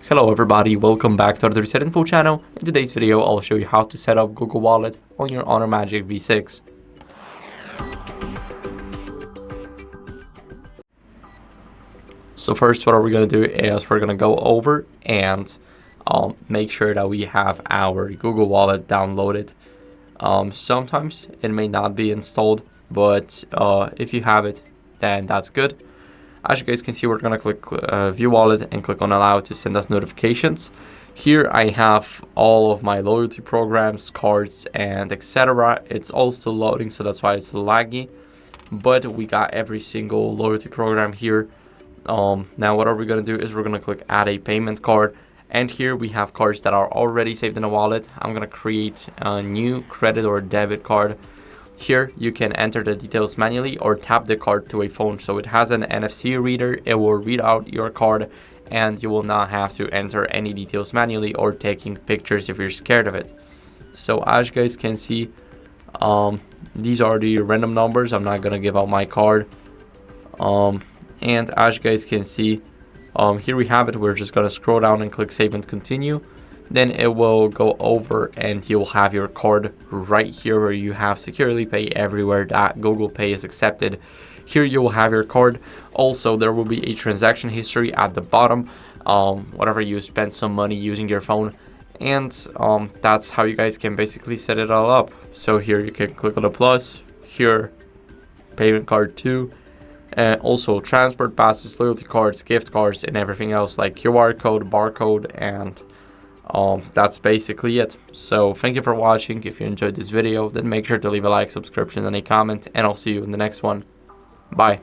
Hello everybody, welcome back to the HardReset.Info channel. In today's video, I'll show you how to set up Google Wallet on your Honor Magic V6. So first, what we're going to do is we're going to go over and make sure that we have our Google Wallet downloaded. Sometimes it may not be installed, but if you have it, then that's good. As you guys can see, we're going to click View Wallet and click on Allow to send us notifications. Here I have all of my loyalty programs, cards, and etc. It's all still loading, so that's why it's laggy. But we got every single loyalty program here. Now what are we going to do is we're going to click Add a Payment Card. And here we have cards that are already saved in a wallet. I'm going to create a new credit or debit card. Here you can enter the details manually or tap the card to a phone. So it has an NFC reader. It will read out your card and you will not have to enter any details manually or taking pictures if you're scared of it. So as you guys can see, these are the random numbers. I'm not going to give out my card. And as you guys can see, here we have it. We're just going to scroll down and click Save and Continue. Then it will go over and you'll have your card right here where you have Securely Pay everywhere that Google Pay is accepted. Here you will have your card. Also, there will be a transaction history at the bottom, whatever you spent some money using your phone. And that's how you guys can basically set it all up. So here you can click on the plus, here payment card 2, and also transport passes, loyalty cards, gift cards, and everything else like QR code, barcode, and that's basically it. So thank you for watching. If you enjoyed this video, then make sure to leave a like, subscription, and a comment, and I'll see you in the next one. Bye.